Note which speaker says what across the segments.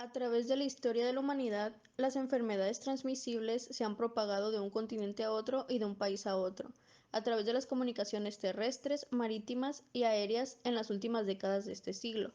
Speaker 1: A través de la historia de la humanidad, las enfermedades transmisibles se han propagado de un continente a otro y de un país a otro, a través de las comunicaciones terrestres, marítimas y aéreas en las últimas décadas de este siglo.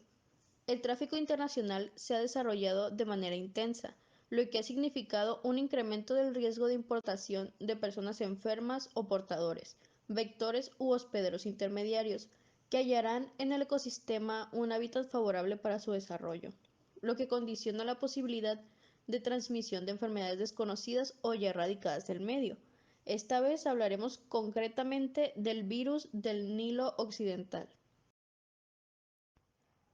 Speaker 1: El tráfico internacional se ha desarrollado de manera intensa, lo que ha significado un incremento del riesgo de importación de personas enfermas o portadores, vectores u hospederos intermediarios, que hallarán en el ecosistema un hábitat favorable para su desarrollo, lo que condiciona la posibilidad de transmisión de enfermedades desconocidas o ya erradicadas del medio. Esta vez hablaremos concretamente del virus del Nilo Occidental.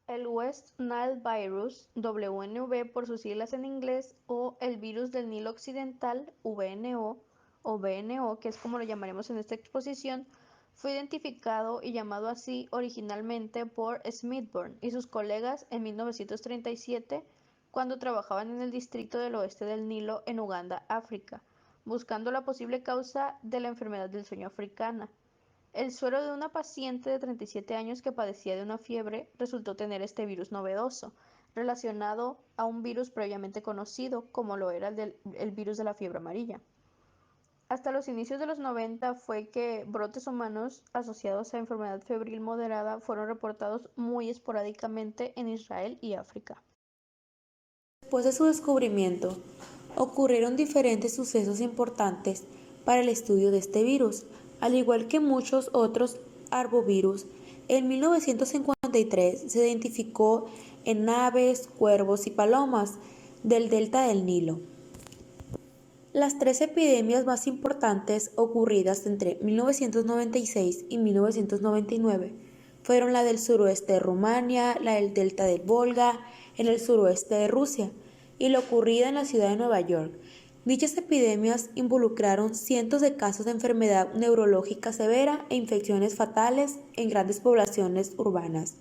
Speaker 1: El West Nile Virus, WNV por sus siglas en inglés, o el virus del Nilo Occidental, VNO, o VNO, que es como lo llamaremos en esta exposición, fue identificado y llamado así originalmente por Smithburn y sus colegas en 1937, cuando trabajaban en el distrito del oeste del Nilo en Uganda, África, buscando la posible causa de la enfermedad del sueño africana. El suero de una paciente de 37 años que padecía de una fiebre resultó tener este virus novedoso, relacionado a un virus previamente conocido, como lo era el virus de la fiebre amarilla. Hasta los inicios de los 90 fue que brotes humanos asociados a enfermedad febril moderada fueron reportados muy esporádicamente en Israel y África.
Speaker 2: Después de su descubrimiento, ocurrieron diferentes sucesos importantes para el estudio de este virus, al igual que muchos otros arbovirus. En 1953 se identificó en aves, cuervos y palomas del delta del Nilo. Las tres epidemias más importantes ocurridas entre 1996 y 1999 fueron la del suroeste de Rumania, la del delta del Volga, en el suroeste de Rusia, y la ocurrida en la ciudad de Nueva York. Dichas epidemias involucraron cientos de casos de enfermedad neurológica severa e infecciones fatales en grandes poblaciones urbanas.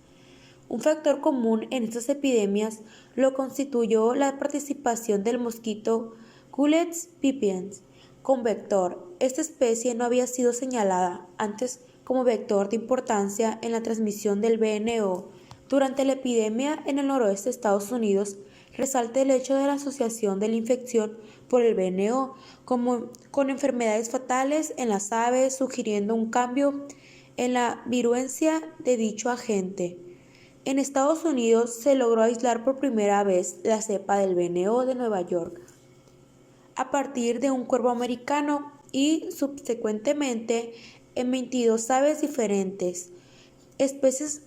Speaker 2: Un factor común en estas epidemias lo constituyó la participación del mosquito Culex pipiens con vector. Esta especie no había sido señalada antes como vector de importancia en la transmisión del VNO. Durante la epidemia en el noroeste de Estados Unidos, resalta el hecho de la asociación de la infección por el VNO con enfermedades fatales en las aves, sugiriendo un cambio en la viruencia de dicho agente. En Estados Unidos se logró aislar por primera vez la cepa del VNO de Nueva York a partir de un cuervo americano y subsecuentemente en 22 aves diferentes, especies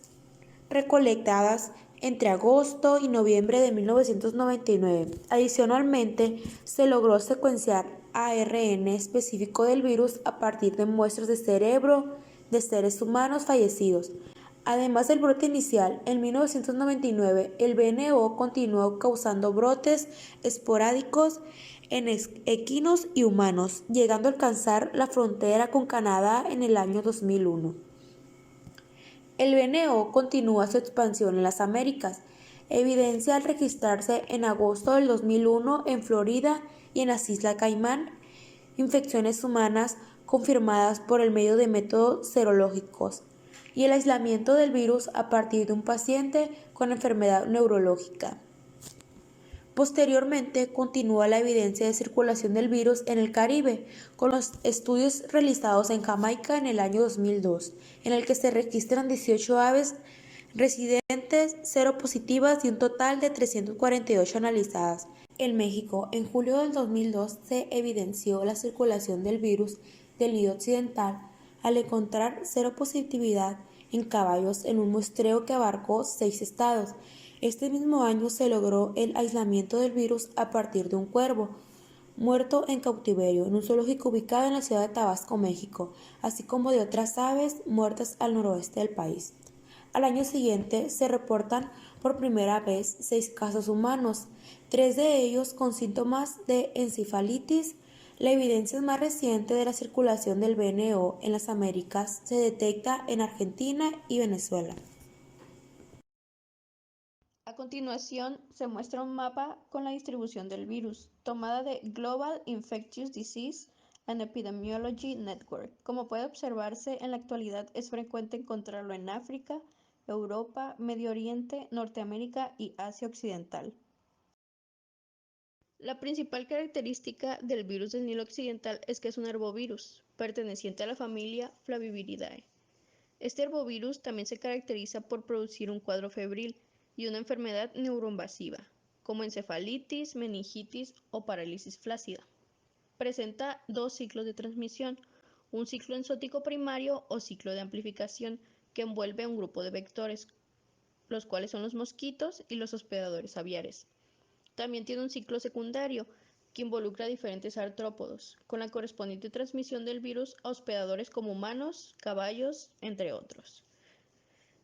Speaker 2: recolectadas entre agosto y noviembre de 1999. Adicionalmente, se logró secuenciar ARN específico del virus a partir de muestras de cerebro de seres humanos fallecidos. Además del brote inicial, en 1999 el VNO continuó causando brotes esporádicos en equinos y humanos, llegando a alcanzar la frontera con Canadá en el año 2001. El VNO continúa su expansión en las Américas, evidencia al registrarse en agosto del 2001 en Florida y en las Islas Caimán, infecciones humanas confirmadas por el medio de métodos serológicos y el aislamiento del virus a partir de un paciente con enfermedad neurológica. Posteriormente, continúa la evidencia de circulación del virus en el Caribe, con los estudios realizados en Jamaica en el año 2002, en el que se registran 18 aves residentes seropositivas y un total de 348 analizadas. En México, en julio del 2002, se evidenció la circulación del virus del Nido Occidental al encontrar seropositividad en caballos en un muestreo que abarcó 6 estados. Este mismo año se logró el aislamiento del virus a partir de un cuervo muerto en cautiverio en un zoológico ubicado en la ciudad de Tabasco, México, así como de otras aves muertas al noroeste del país. Al año siguiente se reportan por primera vez 6 casos humanos, 3 de ellos con síntomas de encefalitis. La evidencia más reciente de la circulación del VNO en las Américas se detecta en Argentina y Venezuela.
Speaker 1: A continuación, se muestra un mapa con la distribución del virus, tomada de Global Infectious Disease and Epidemiology Network. Como puede observarse, en la actualidad es frecuente encontrarlo en África, Europa, Medio Oriente, Norteamérica y Asia Occidental. La principal característica del virus del Nilo Occidental es que es un arbovirus, perteneciente a la familia Flaviviridae. Este arbovirus también se caracteriza por producir un cuadro febril y una enfermedad neuroinvasiva, como encefalitis, meningitis o parálisis flácida. Presenta dos ciclos de transmisión, un ciclo enzótico primario o ciclo de amplificación que envuelve a un grupo de vectores, los cuales son los mosquitos y los hospedadores aviares. También tiene un ciclo secundario que involucra a diferentes artrópodos, con la correspondiente transmisión del virus a hospedadores como humanos, caballos, entre otros.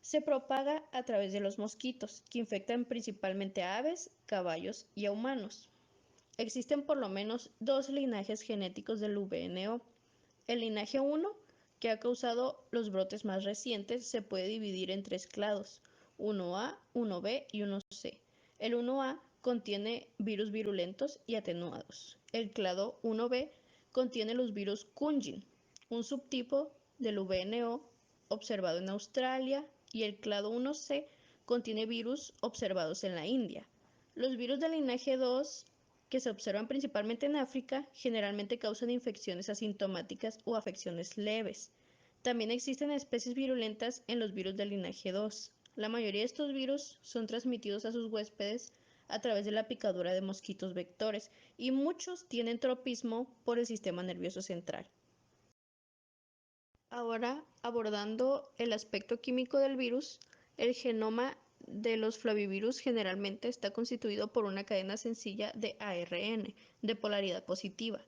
Speaker 1: Se propaga a través de los mosquitos, que infectan principalmente a aves, caballos y a humanos. Existen por lo menos dos linajes genéticos del VNO. El linaje 1, que ha causado los brotes más recientes, se puede dividir en tres clados, 1A, 1B y 1C. El 1A contiene virus virulentos y atenuados. El clado 1B contiene los virus Kungin, un subtipo del VNO observado en Australia, y el clado 1C contiene virus observados en la India. Los virus del linaje 2, que se observan principalmente en África, generalmente causan infecciones asintomáticas o afecciones leves. También existen especies virulentas en los virus del linaje 2. La mayoría de estos virus son transmitidos a sus huéspedes a través de la picadura de mosquitos vectores y muchos tienen tropismo por el sistema nervioso central. Ahora, abordando el aspecto químico del virus, el genoma de los flavivirus generalmente está constituido por una cadena sencilla de ARN de polaridad positiva.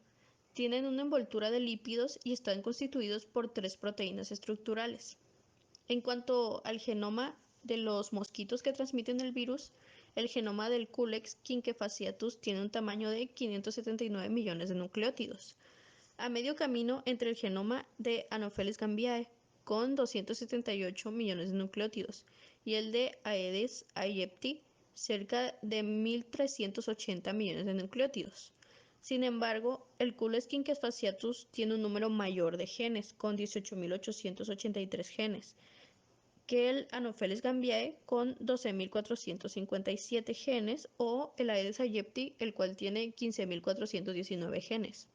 Speaker 1: Tienen una envoltura de lípidos y están constituidos por tres proteínas estructurales. En cuanto al genoma de los mosquitos que transmiten el virus, el genoma del Culex quinquefasciatus tiene un tamaño de 579 millones de nucleótidos, a medio camino entre el genoma de Anopheles gambiae, con 278 millones de nucleótidos, y el de Aedes aegypti, cerca de 1.380 millones de nucleótidos. Sin embargo, el Culex quinquefasciatus tiene un número mayor de genes, con 18.883 genes, que el Anopheles gambiae con 12.457 genes o el Aedes aegypti, el cual tiene 15.419 genes.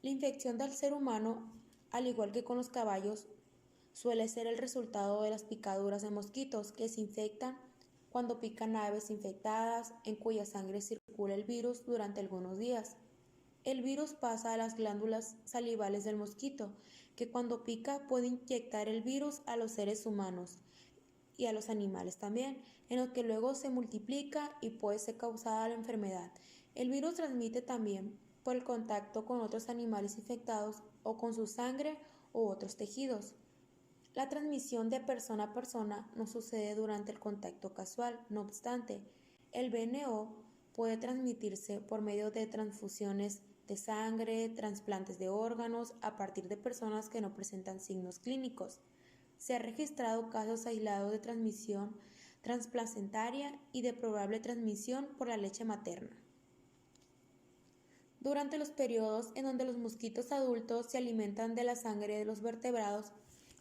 Speaker 2: La infección del ser humano, al igual que con los caballos, suele ser el resultado de las picaduras de mosquitos que se infectan cuando pican aves infectadas en cuya sangre circula el virus durante algunos días. El virus pasa a las glándulas salivales del mosquito, que cuando pica puede inyectar el virus a los seres humanos y a los animales también, en lo que luego se multiplica y puede ser causada la enfermedad. El virus transmite también por el contacto con otros animales infectados o con su sangre u otros tejidos. La transmisión de persona a persona no sucede durante el contacto casual, no obstante, el VNO puede transmitirse por medio de transfusiones de sangre, trasplantes de órganos a partir de personas que no presentan signos clínicos. Se han registrado casos aislados de transmisión transplacentaria y de probable transmisión por la leche materna. Durante los periodos en donde los mosquitos adultos se alimentan de la sangre de los vertebrados,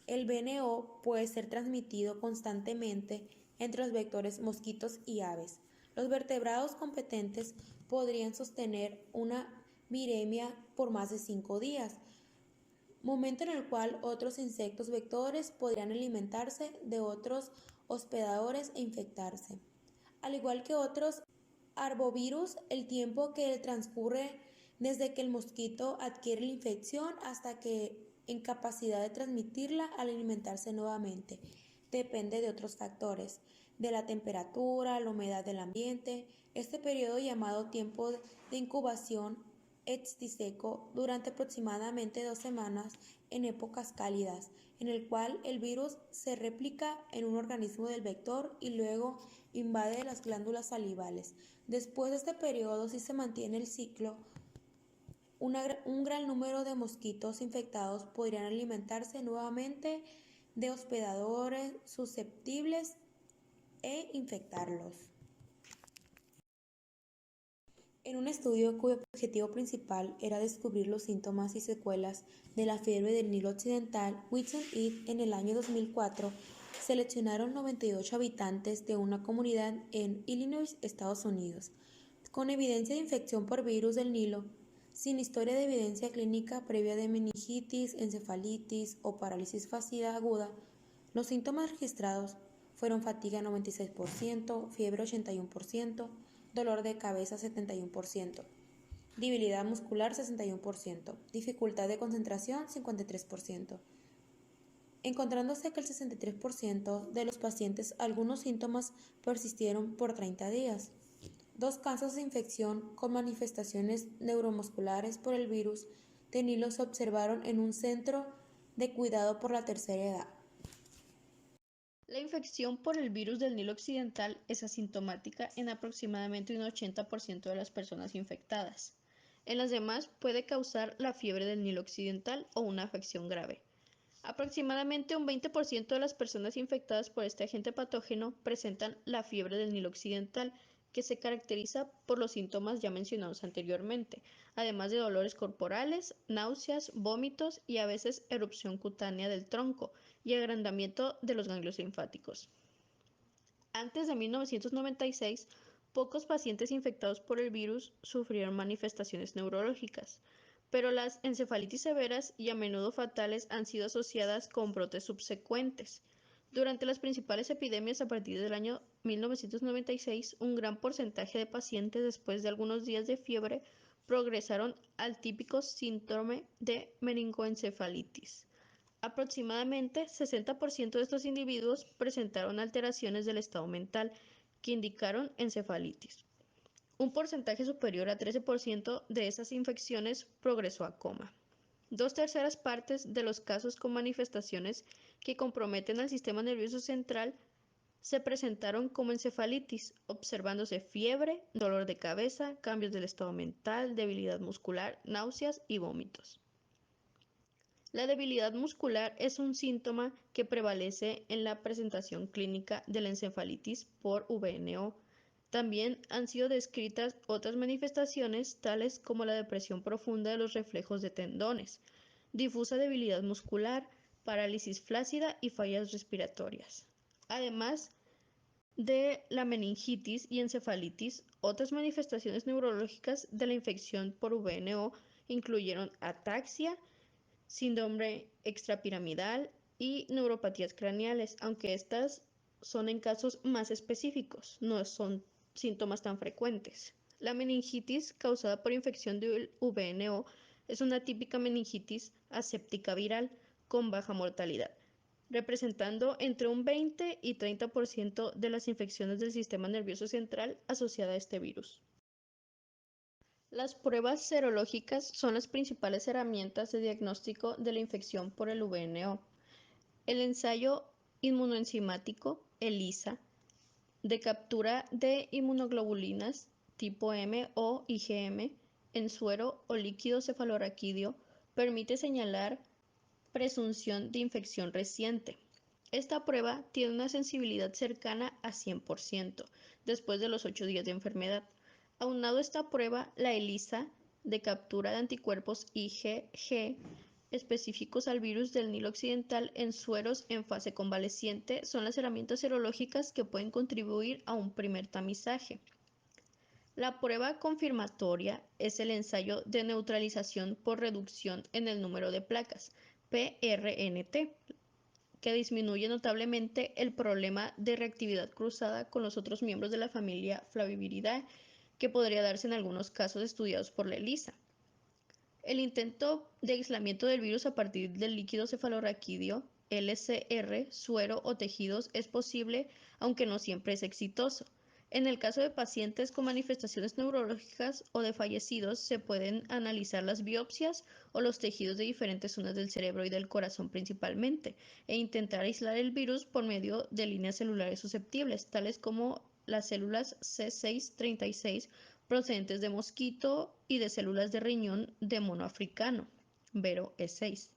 Speaker 2: el VNO puede ser transmitido constantemente entre los vectores mosquitos y aves. Los vertebrados competentes podrían sostener una viremia por más de 5 días, momento en el cual otros insectos vectores podrían alimentarse de otros hospedadores e infectarse. Al igual que otros arbovirus, el tiempo que transcurre desde que el mosquito adquiere la infección hasta que en capacidad de transmitirla al alimentarse nuevamente depende de otros factores, de la temperatura, la humedad del ambiente. Este periodo llamado tiempo de incubación extiseco durante aproximadamente 2 semanas en épocas cálidas, en el cual el virus se replica en un organismo del vector y luego invade las glándulas salivales. Después de este periodo, si se mantiene el ciclo, un gran número de mosquitos infectados podrían alimentarse nuevamente de hospedadores susceptibles e infectarlos. En un estudio cuyo objetivo principal era descubrir los síntomas y secuelas de la fiebre del Nilo Occidental, Whitson et en el año 2004, seleccionaron 98 habitantes de una comunidad en Illinois, Estados Unidos. con evidencia de infección por virus del Nilo, sin historia de evidencia clínica previa de meningitis, encefalitis o parálisis facial aguda. Los síntomas registrados fueron fatiga 96%, fiebre 81%, dolor de cabeza 71%, debilidad muscular 61%, dificultad de concentración 53%, encontrándose que el 63% de los pacientes algunos síntomas persistieron por 30 días. 2 casos de infección con manifestaciones neuromusculares por el virus de Nilo se observaron en un centro de cuidado por la tercera edad.
Speaker 1: La infección por el virus del Nilo Occidental es asintomática en aproximadamente un 80% de las personas infectadas. En las demás puede causar la fiebre del Nilo Occidental o una afección grave. Aproximadamente un 20% de las personas infectadas por este agente patógeno presentan la fiebre del Nilo Occidental, que se caracteriza por los síntomas ya mencionados anteriormente, además de dolores corporales, náuseas, vómitos y a veces erupción cutánea del tronco y agrandamiento de los ganglios linfáticos. Antes de 1996, pocos pacientes infectados por el virus sufrieron manifestaciones neurológicas, pero las encefalitis severas y a menudo fatales han sido asociadas con brotes subsecuentes. Durante las principales epidemias a partir del año 1996, un gran porcentaje de pacientes después de algunos días de fiebre progresaron al típico síndrome de meningoencefalitis. Aproximadamente 60% de estos individuos presentaron alteraciones del estado mental que indicaron encefalitis. Un porcentaje superior a 13% de esas infecciones progresó a coma. 2/3 partes de los casos con manifestaciones que comprometen al sistema nervioso central se presentaron como encefalitis, observándose fiebre, dolor de cabeza, cambios del estado mental, debilidad muscular, náuseas y vómitos. La debilidad muscular es un síntoma que prevalece en la presentación clínica de la encefalitis por VNO. También han sido descritas otras manifestaciones tales como la depresión profunda de los reflejos de tendones, difusa debilidad muscular, parálisis flácida y fallas respiratorias. Además de la meningitis y encefalitis, otras manifestaciones neurológicas de la infección por VNO incluyeron ataxia, síndrome extrapiramidal y neuropatías craneales, aunque estas son en casos más específicos, no son síntomas tan frecuentes. La meningitis causada por infección de VNO es una típica meningitis aséptica viral con baja mortalidad, representando entre un 20 y 30% de las infecciones del sistema nervioso central asociada a este virus. Las pruebas serológicas son las principales herramientas de diagnóstico de la infección por el VNO. El ensayo inmunoenzimático, ELISA, de captura de inmunoglobulinas tipo M o IgM en suero o líquido cefalorraquídeo permite señalar presunción de infección reciente. Esta prueba tiene una sensibilidad cercana a 100% después de los 8 días de enfermedad. Aunado a esta prueba, la ELISA de captura de anticuerpos IgG específicos al virus del Nilo Occidental en sueros en fase convaleciente son las herramientas serológicas que pueden contribuir a un primer tamizaje. La prueba confirmatoria es el ensayo de neutralización por reducción en el número de placas, PRNT, que disminuye notablemente el problema de reactividad cruzada con los otros miembros de la familia Flaviviridae, que podría darse en algunos casos estudiados por la ELISA. El intento de aislamiento del virus a partir del líquido cefalorraquídeo, LCR, suero o tejidos es posible, aunque no siempre es exitoso. En el caso de pacientes con manifestaciones neurológicas o de fallecidos, se pueden analizar las biopsias o los tejidos de diferentes zonas del cerebro y del corazón principalmente, e intentar aislar el virus por medio de líneas celulares susceptibles, tales como las células C636 procedentes de mosquito y de células de riñón de mono africano, Vero E6.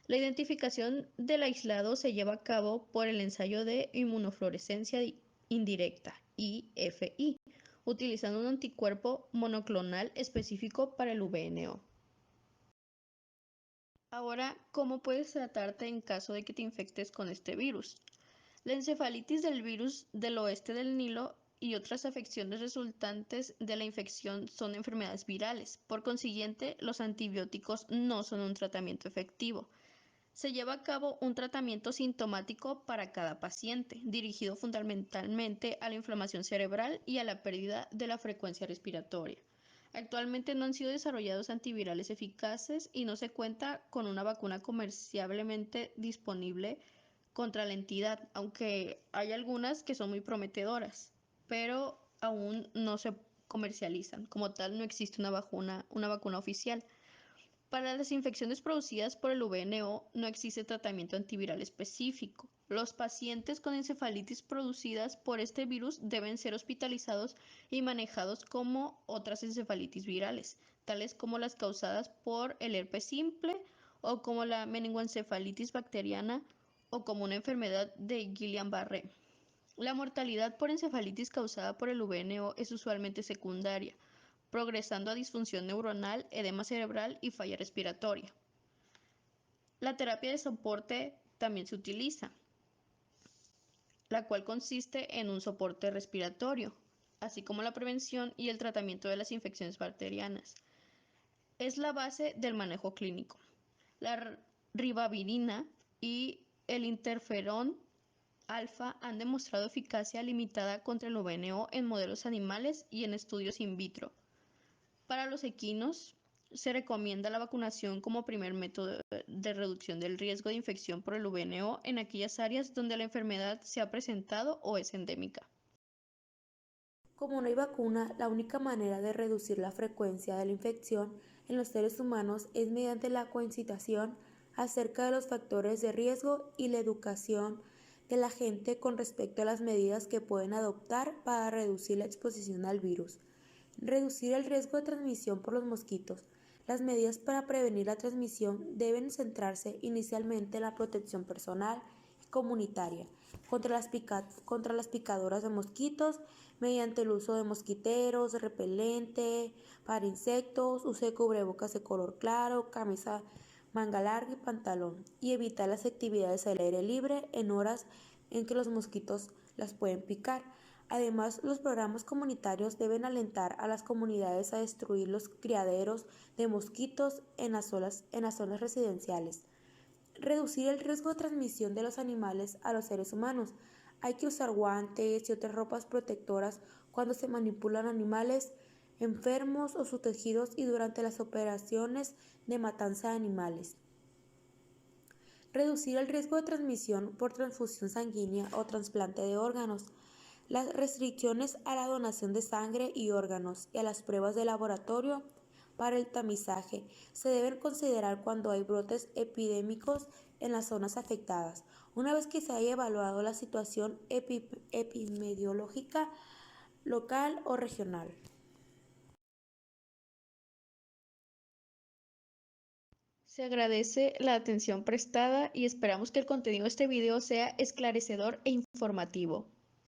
Speaker 1: La identificación del aislado se lleva a cabo por el ensayo de inmunofluorescencia indirecta, IFI, utilizando un anticuerpo monoclonal específico para el VNO. Ahora, ¿cómo puedes tratarte en caso de que te infectes con este virus? La encefalitis del virus del oeste del Nilo y otras afecciones resultantes de la infección son enfermedades virales. Por consiguiente, los antibióticos no son un tratamiento efectivo. Se lleva a cabo un tratamiento sintomático para cada paciente, dirigido fundamentalmente a la inflamación cerebral y a la pérdida de la frecuencia respiratoria. Actualmente no han sido desarrollados antivirales eficaces y no se cuenta con una vacuna comercialmente disponible contra la entidad, aunque hay algunas que son muy prometedoras, pero aún no se comercializan. Como tal, no existe una vacuna oficial. Para las infecciones producidas por el VNO no existe tratamiento antiviral específico. Los pacientes con encefalitis producidas por este virus deben ser hospitalizados y manejados como otras encefalitis virales, tales como las causadas por el herpes simple o como la meningoencefalitis bacteriana o como una enfermedad de Guillain-Barré. La mortalidad por encefalitis causada por el VNO es usualmente secundaria, progresando a disfunción neuronal, edema cerebral y falla respiratoria. La terapia de soporte también se utiliza, la cual consiste en un soporte respiratorio, así como la prevención y el tratamiento de las infecciones bacterianas. Es la base del manejo clínico. La ribavirina y el interferón alfa han demostrado eficacia limitada contra el VNO en modelos animales y en estudios in vitro. Para los equinos, se recomienda la vacunación como primer método de reducción del riesgo de infección por el VNO en aquellas áreas donde la enfermedad se ha presentado o es endémica.
Speaker 2: Como no hay vacuna, la única manera de reducir la frecuencia de la infección en los seres humanos es mediante la concientización acerca de los factores de riesgo y la educación de la gente con respecto a las medidas que pueden adoptar para reducir la exposición al virus. Reducir el riesgo de transmisión por los mosquitos. Las medidas para prevenir la transmisión deben centrarse inicialmente en la protección personal y comunitaria contra las picadoras de mosquitos mediante el uso de mosquiteros, repelente para insectos, uso de cubrebocas de color claro, camisa manga larga y pantalón, y evitar las actividades al aire libre en horas en que los mosquitos las pueden picar. Además, los programas comunitarios deben alentar a las comunidades a destruir los criaderos de mosquitos en las zonas residenciales. Reducir el riesgo de transmisión de los animales a los seres humanos. Hay que usar guantes y otras ropas protectoras cuando se manipulan animales enfermos o sus tejidos y durante las operaciones de matanza de animales. Reducir el riesgo de transmisión por transfusión sanguínea o trasplante de órganos. Las restricciones a la donación de sangre y órganos y a las pruebas de laboratorio para el tamizaje se deben considerar cuando hay brotes epidémicos en las zonas afectadas, una vez que se haya evaluado la situación epidemiológica local o regional.
Speaker 1: Se agradece la atención prestada y esperamos que el contenido de este video sea esclarecedor e informativo.